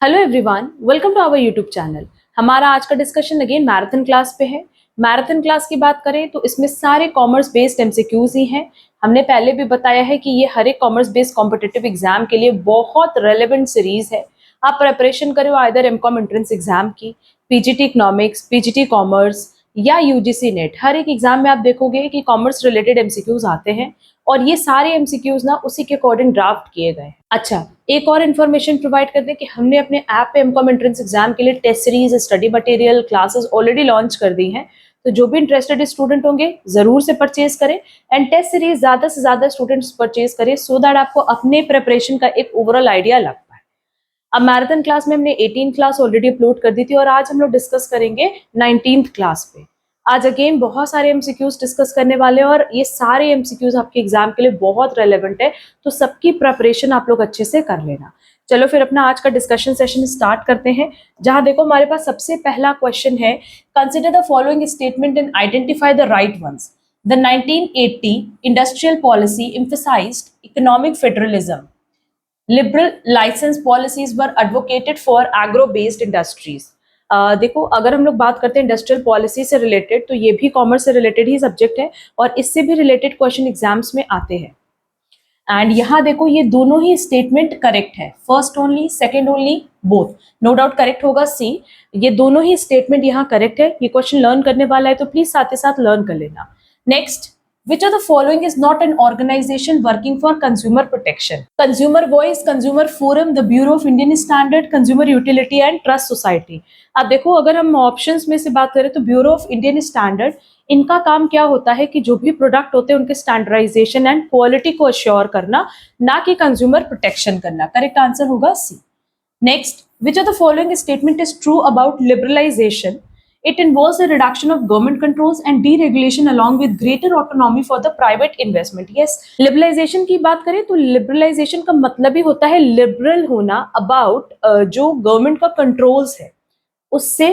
Hello everyone, welcome to our YouTube channel. हमारा आज का डिस्कशन अगेन मैराथन क्लास पे है। मैराथन क्लास की बात करें तो इसमें सारे कॉमर्स बेस्ड एमसीक्यूज ही हैं। हमने पहले भी बताया है कि ये हर एक कॉमर्स बेस्ड कॉम्पिटिटिव एग्जाम के लिए बहुत रेलेवेंट सीरीज है। आप प्रिपरेशन करो आइदर एमकॉम एंट्रेंस एग्जाम की, पीजीटी इकोनॉमिक्स, पीजीटी कॉमर्स या यूजीसी नेट, हर एक एग्जाम में आप देखोगे कि कॉमर्स रिलेटेड एमसीक्यूज आते हैं और ये सारे एमसीक्यूज ना उसी के अकॉर्डिंग ड्राफ्ट किए गए हैं। अच्छा, एक और इन्फॉर्मेशन प्रोवाइड कर दें कि हमने अपने ऐप पे एमकॉम एंट्रेंस एग्जाम के लिए test series, study material, classes already launch कर दी हैं। तो जो भी इंटरेस्टेड स्टूडेंट होंगे जरूर से परचेज करें एंड टेस्ट सीरीज ज्यादा से ज्यादा स्टूडेंट्स परचेज करें सो दैट आपको अपने प्रिपरेशन का एक ओवरऑल आइडिया लग पाए। अब मैराथन क्लास में हमने 18 क्लास ऑलरेडी अपलोड कर दी थी और आज हम लोग डिस्कस करेंगे 19th क्लास पे। आज अगेन बहुत सारे एमसीक्यूज डिस्कस करने वाले हैं और ये सारे एमसीक्यूज आपके एग्जाम के लिए बहुत रेलेवेंट है, तो सबकी प्रिपरेशन आप लोग अच्छे से कर लेना। चलो फिर अपना आज का डिस्कशन सेशन स्टार्ट करते हैं, जहां देखो हमारे पास सबसे पहला क्वेश्चन है, consider the following statement and identify the right ones. The 1980 industrial policy emphasized economic federalism. Liberal license policies were advocated for agro-based industries. देखो, अगर हम लोग बात करते हैं इंडस्ट्रियल पॉलिसी से रिलेटेड, तो ये भी कॉमर्स से रिलेटेड ही सब्जेक्ट है और इससे भी रिलेटेड क्वेश्चन एग्जाम्स में आते हैं। एंड यहाँ देखो, ये दोनों ही स्टेटमेंट करेक्ट है, first only, second only, both. No doubt correct होगा सी। ये दोनों ही स्टेटमेंट यहाँ करेक्ट है। ये क्वेश्चन लर्न करने वाला है तो प्लीज साथ ही साथ लर्न कर लेना। Next, which of the following is not an organization working for consumer protection? Consumer Voice, Consumer Forum, the Bureau of Indian Standard, Consumer Utility and Trust Society. अब देखो, अगर हम ऑप्शंस में से बात करें तो ब्यूरो ऑफ इंडियन स्टैंडर्ड, इनका काम क्या होता है कि जो भी प्रोडक्ट होते हैं उनके स्टैंडर्डाइजेशन एंड क्वालिटी को अश्योर करना, ना कि कंज्यूमर प्रोटेक्शन करना। करेक्ट आंसर होगा C. Next, which of the following statement is true about liberalization? It involves the reduction of government controls and deregulation along with greater autonomy for the private investment. Yes, liberalization की बात करें तो liberalization का मतलब ही होता है liberal होना about जो government का controls है उससे,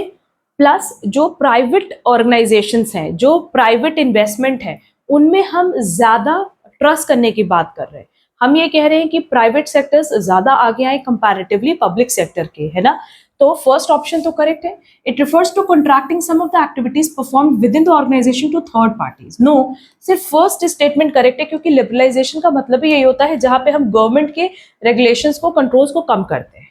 प्लस जो प्राइवेट ऑर्गेनाइजेशंस हैं, जो प्राइवेट इन्वेस्टमेंट है, उनमें हम ज्यादा ट्रस्ट करने की बात कर रहे हैं। हम ये कह रहे हैं कि प्राइवेट सेक्टर्स ज्यादा आगे आए कंपैरेटिवली पब्लिक सेक्टर के, है ना। तो फर्स्ट ऑप्शन तो करेक्ट है। It refers to contracting some of the activities performed within the organisation to third parties. No, सिर्फ फर्स्ट स्टेटमेंट करेक्ट है, क्योंकि लिबरलाइजेशन का मतलब ही यही होता है जहां पे हम गवर्नमेंट के रेगुलेशंस को, कंट्रोल्स को कम करते हैं।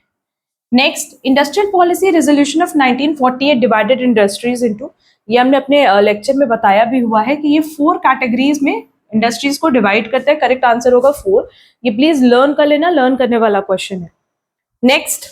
Next, industrial policy resolution of 1948 divided industries into, ये हमने अपने लेक्चर में बताया भी हुआ है कि ये 4 कैटेगरीज में इंडस्ट्रीज को डिवाइड करता है। करेक्ट आंसर होगा 4। ये प्लीज लर्न कर लेना, लर्न करने वाला क्वेश्चन है। नेक्स्ट,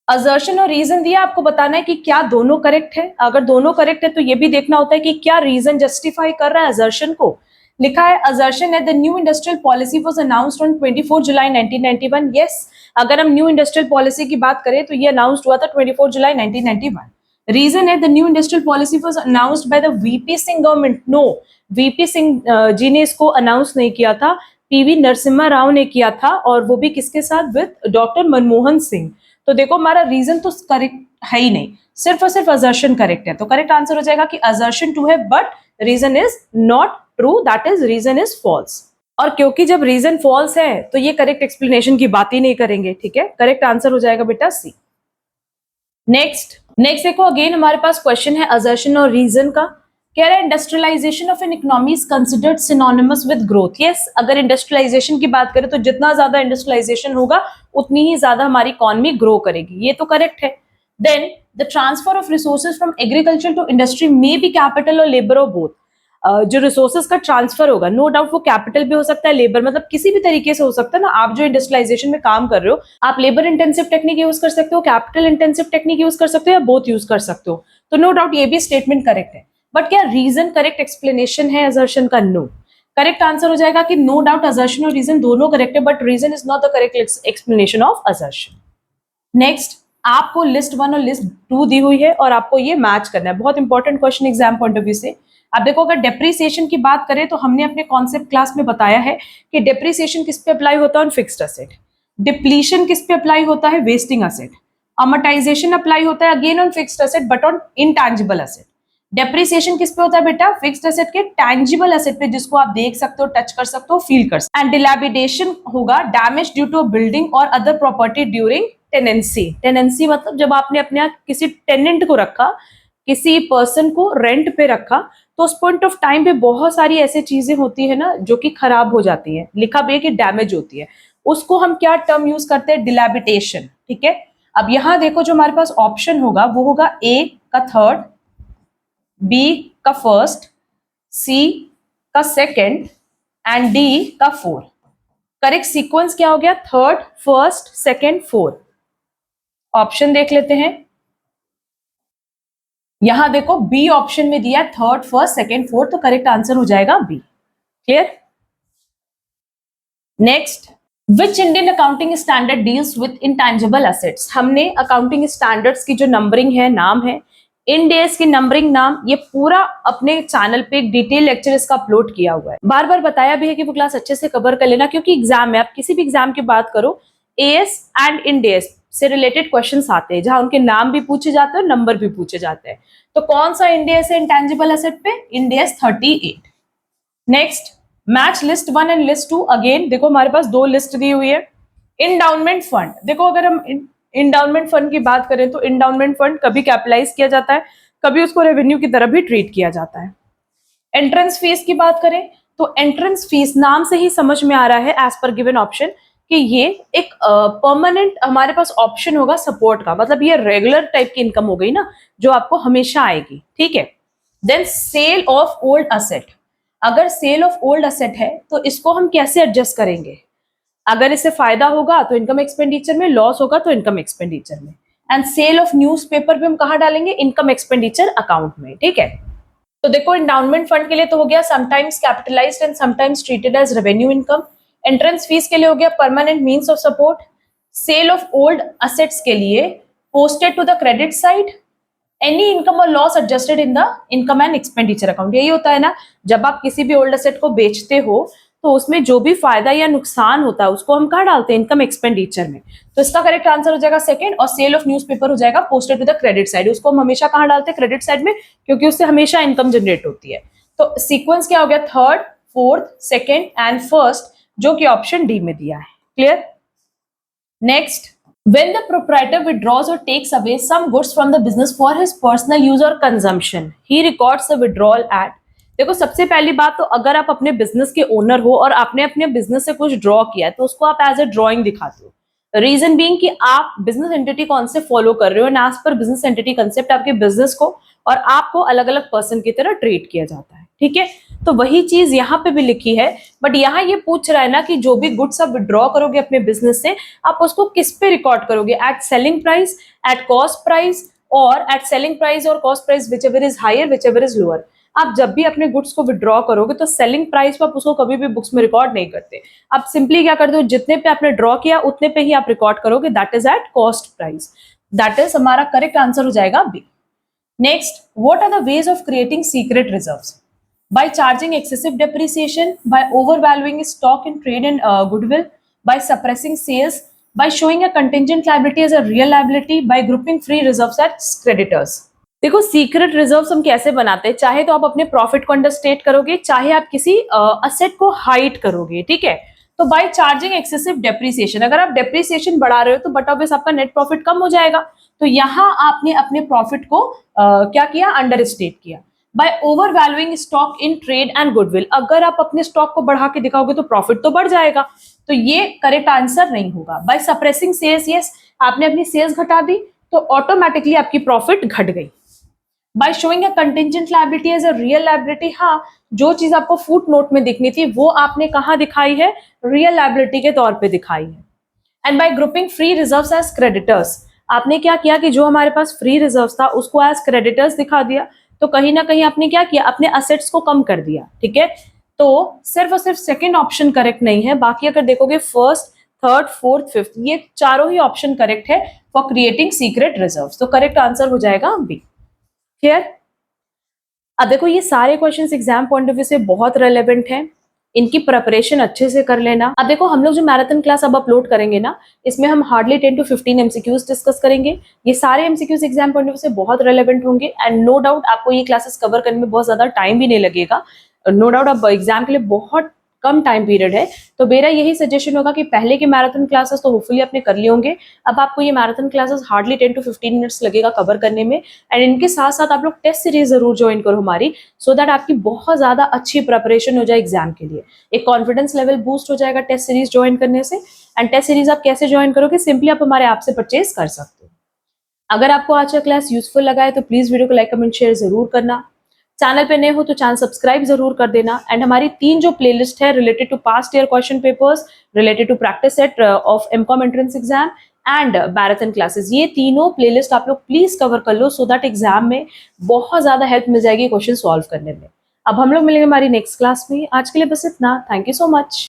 असर्शन और रीजन दिया, आपको बताना है कि क्या दोनों करेक्ट है। अगर दोनों करेक्ट है तो ये भी देखना होता है कि क्या रीजन जस्टिफाई कर रहा है असर्शन को। लिखा है असर्शन है the new industrial policy was announced on 24 जुलाई 1991। यस, अगर हम न्यू इंडस्ट्रियल पॉलिसी की बात करें तो ये अनाउंस्ड हुआ था 24 जुलाई 1991। रीजन है the new industrial policy was announced by the VP Singh government. No, VP Singh ji ने इसको अनाउंस नहीं किया था, पीवी नरसिम्हा राव ने किया था, और वो भी किसके साथ, विद डॉक्टर मनमोहन सिंह। तो देखो, हमारा रीजन तो करेक्ट है ही नहीं, सिर्फ और सिर्फ असर्शन करेक्ट है। तो करेक्ट आंसर हो जाएगा कि असर्शन ट्रू है but reason is not true, that is reason is false. और क्योंकि जब रीजन फॉल्स है तो ये करेक्ट एक्सप्लेनेशन की बात ही नहीं करेंगे, ठीक है। करेक्ट आंसर हो जाएगा बेटा सी। नेक्स्ट देखो, अगेन हमारे पास क्वेश्चन है असर्शन और रीजन का। कह रहा है industrialisation of an economy is considered synonymous with growth. Yes, अगर इंडस्ट्रियलाइजेशन की बात करें तो जितना ज्यादा इंडस्ट्रियलाइजेशन होगा उतनी ही ज्यादा हमारी इकोनॉमी ग्रो करेगी, ये तो करेक्ट है। Then the transfer of resources from agriculture to industry may be capital और लेबर और बोथ। जो रिसोर्सेज का ट्रांसफर होगा, नो डाउट वो कैपिटल भी हो सकता है, लेबर, मतलब किसी भी तरीके से हो सकता है ना। आप जो इंडस्ट्रियलाइजेशन में काम कर रहे हो, आप लेबर इंटेंसिव टेक्निक यूज कर सकते हो, कैपिटल इंटेंसिव टेक्निक यूज कर सकते हो, या बोथ यूज कर सकते हो। तो नो डाउट ये भी स्टेटमेंट करेक्ट है। बट क्या रीजन करेक्ट एक्सप्लेनेशन है असर्शन का? नो। करेक्ट आंसर हो जाएगा कि नो डाउट असर्शन और रीजन दोनों करेक्ट है but reason is not the correct explanation of assertion. Next, आपको लिस्ट 1 और लिस्ट 2 दी हुई है और आपको ये मैच करना है। बहुत important question exam point of view से। आप देखो, अगर डेप्रिसिएशन की बात करें तो हमने अपने कॉन्सेप्ट क्लास में बताया है कि डेप्रिसिएशन किस पे अप्लाई होता है, ऑन फिक्स्ड असेट। डिप्लीशन किस पे अप्लाई होता है, वेस्टिंग असेट। अमोर्टाइजेशन अप्लाई होता है again on fixed asset but on intangible asset. Depreciation किस पे होता है बेटा? फिक्स्ड एसेट के टैंजिबल एसेट पे, जिसको आप देख सकते हो, टच कर सकते हो, फील कर सकते हो। एंड डिलैपिडेशन होगा डैमेज ड्यू टू बिल्डिंग और other property during tenancy. Tenancy मतलब जब आपने अपने यहाँ किसी टेनेंट को रखा, किसी पर्सन को रेंट पे रखा, तो उस पॉइंट ऑफ टाइम पे बहुत सारी ऐसी चीजें होती है ना जो कि खराब हो जाती है, लिखा भी है कि डैमेज होती है, उसको हम क्या टर्म यूज करते हैं? डिलैबिटेशन। ठीक है, अब यहां देखो जो हमारे पास ऑप्शन होगा वो होगा ए का थर्ड, बी का फर्स्ट, सी का सेकंड एंड डी का फोर्थ। करेक्ट सीक्वेंस क्या हो गया? Third, first, second, fourth. Option देख लेते हैं। यहां देखो बी ऑप्शन में दिया थर्ड, फर्स्ट, सेकंड, फोर्थ, तो करेक्ट आंसर हो जाएगा B. Clear? Next, which Indian accounting standard deals with intangible assets? हमने अकाउंटिंग स्टैंडर्ड्स की जो नंबरिंग है, नाम है, इंड एस की नंबरिंग नाम, ये पूरा अपने चैनल पे एक डिटेल लेक्चर इसका अपलोड किया हुआ है। बार बार बताया भी है कि वो क्लास अच्छे से कवर कर लेना, क्योंकि एग्जाम में आप किसी भी एग्जाम की बात करो, एएस एंड इंड एस से रिलेटेड क्वेश्चंस आते हैं, जहां उनके नाम भी पूछे जाते हैं, नंबर भी पूछे जाते हैं। तो कौन सा इंड एस है इंटैंजिबल एसेट पे? End S 38। Next, match list 1 and list 2। Again देखो हमारे पास दो लिस्ट दी हुई है। इंडाउनमेंट फंड, देखो अगर हम इंडाउनमेंट फंड की बात करें तो इंडाउनमेंट फंड कभी कैपिटलाइज किया जाता है, कभी उसको रेवेन्यू की तरह भी ट्रीट किया जाता है। एंट्रेंस फीस की बात करें तो एंट्रेंस फीस नाम से ही समझ में आ रहा है एज पर गिवन ऑप्शन कि ये एक परमानेंट हमारे पास ऑप्शन होगा सपोर्ट का, मतलब ये रेगुलर टाइप की इनकम हो गई ना, जो आपको हमेशा आएगी। ठीक है, then sale of old asset. अगर सेल ऑफ ओल्ड असेट है तो इसको हम कैसे एडजस्ट करेंगे? अगर इससे फायदा होगा तो इनकम एक्सपेंडिचर में, लॉस होगा तो इनकम एक्सपेंडिचर में। एंड सेल ऑफ न्यूज़पेपर भी हम कहाँ डालेंगे? इनकम एक्सपेंडिचर अकाउंट में। ठीक है, तो देखो इंडाउनमेंट फंड के लिए तो हो गया sometimes capitalized and sometimes treated as revenue income. Entrance fees के लिए हो गया permanent means of support. Sale of old assets के लिए posted to the credit side, any income और loss adjusted in the income and expenditure account. यही होता है ना, जब आप किसी भी ओल्ड एसेट को बेचते हो तो उसमें जो भी फायदा या नुकसान होता है उसको हम कहाँ डालते हैं? इनकम एक्सपेंडिचर में। तो इसका करेक्ट आंसर हो जाएगा सेकंड, और सेल ऑफ न्यूज़पेपर हो जाएगा posted to the credit side. उसको हम हमेशा कहाँ डालते हैं? क्रेडिट साइड में, क्योंकि उससे हमेशा इनकम जनरेट होती है। तो सीक्वेंस क्या हो गया? Third, fourth, second and first, जो कि ऑप्शन डी में दिया है। Clear? Next, when the proprietor withdraws or takes away some goods from the business for his personal use or consumption, he records the withdrawal at। देखो सबसे पहली बात तो अगर आप अपने बिजनेस के ओनर हो और आपने अपने बिजनेस से कुछ ड्रॉ किया है तो उसको आप एज ए ड्रॉइंग दिखाते हो। रीजन बीइंग कि आप बिजनेस एंटिटी कौन से फॉलो कर रहे हो, and as per business entity concept आपके बिजनेस को और आपको अलग अलग पर्सन की तरह ट्रीट किया जाता है। ठीक है, तो वही चीज यहाँ पे भी लिखी है, बट यहाँ ये पूछ रहा है ना कि जो भी गुड्स आप विड्रॉ करोगे अपने बिजनेस से, आप उसको किस पे रिकॉर्ड करोगे? At selling price, at cost price, और एट सेलिंग प्राइस और cost price whichever is higher whichever is lower. आप जब भी अपने गुड्स को विड्रॉ करोगे तो सेलिंग प्राइस पे आप उसको कभी भी बुक्स में रिकॉर्ड नहीं करते। आप सिंपली क्या करते हो? जितने पे आपने ड्रॉ किया उतने पे ही आप रिकॉर्ड करोगे, that is eight cost price. That is हमारा करेक्ट आंसर हो जाएगा B. Next, what are the ways of creating secret reserves? By charging excessive depreciation, by overvaluing stock in trade and goodwill, by suppressing sales, by showing a contingent liability as a real liability, by grouping free reserves as creditors. देखो secret reserves हम कैसे बनाते हैं, चाहे तो आप अपने profit को अंडरस्टेट करोगे, चाहे आप किसी असेट को हाइड करोगे। ठीक है, तो बाय चार्जिंग एक्सेसिव डेप्रिसिएशन, अगर आप डेप्रिसिएशन बढ़ा रहे हो तो बट ऑब्वियस आपका नेट प्रॉफिट कम हो जाएगा, तो यहां आपने अपने प्रॉफिट को क्या किया? अंडर स्टेट किया। By overvaluing stock in trade and goodwill, अगर आप अपने स्टॉक को बढ़ा के दिखाओगे तो प्रॉफिट तो बढ़ जाएगा, तो ये करेक्ट आंसर नहीं होगा। बाय सप्रेसिंग सेल्स, यस आपने अपनी सेल्स घटा दी तो ऑटोमेटिकली आपकी प्रॉफिट घट गई। By showing a contingent liability as a real liability, हाँ जो चीज आपको फुट नोट में दिखनी थी वो आपने कहाँ दिखाई है? रियल लायबिलिटी के तौर पे दिखाई है। And by grouping free reserves as creditors, आपने क्या किया कि जो हमारे पास फ्री रिजर्व्स था उसको एज क्रेडिटर्स दिखा दिया, तो कहीं ना कहीं आपने क्या किया? अपने असेट्स को कम कर दिया। ठीक है, तो सिर्फ और सिर्फ सेकेंड ऑप्शन करेक्ट नहीं है, बाकी अगर देखोगे फर्स्ट, थर्ड, फोर्थ, फिफ्थ, ये चारों ही ऑप्शन करेक्ट है फॉर क्रिएटिंग सीक्रेट रिजर्व्स, तो करेक्ट आंसर हो जाएगा बी। क्लियर? अब देखो ये सारे questions exam point of view से बहुत रेलेवेंट हैं, इनकी प्रिपरेशन अच्छे से कर लेना। अब देखो हम लोग जो मैराथन क्लास अब अपलोड करेंगे ना, इसमें हम हार्डली 10 to 15 एमसीक्यूज डिस्कस करेंगे। ये सारे MCQs exam point of view से बहुत रेलेवेंट होंगे एंड नो डाउट आपको ये क्लासेस कवर करने में बहुत ज्यादा टाइम भी नहीं लगेगा। नो डाउट अब एग्जाम के लिए बहुत कम टाइम पीरियड है, तो मेरा यही सजेशन होगा कि पहले के मैराथन क्लासेस तो होपफुली अपने कर लिए होंगे। अब आपको ये marathon classes hardly 10 to 15 minutes लगेगा कवर करने में एंड इनके साथ साथ आप लोग टेस्ट सीरीज जरूर ज्वाइन करो हमारी, सो दैट आपकी बहुत ज्यादा अच्छी प्रिपरेशन हो जाए एग्जाम के लिए। एक कॉन्फिडेंस लेवल बूस्ट हो जाएगा टेस्ट सीरीज ज्वाइन करने से। एंड टेस्ट सीरीज आप कैसे ज्वाइन करोगे, सिंपली आप हमारे ऐप से परचेज कर सकते हो। अगर आपको आज का क्लास यूजफुल लगा है तो प्लीज वीडियो को लाइक कमेंट शेयर जरूर करना। चैनल पे नए हो तो चैनल सब्सक्राइब जरूर कर देना। एंड हमारी 3 जो प्लेलिस्ट है related to past year question papers, related to practice set of MCom entrance exam and marathon classes, ये तीनों प्लेलिस्ट आप लोग प्लीज कवर कर लो सो दैट एग्जाम में बहुत ज्यादा हेल्प मिल जाएगी क्वेश्चन सॉल्व करने में। अब हम लोग मिलेंगे हमारी नेक्स्ट क्लास में। आज के लिए बस इतना। Thank you so much.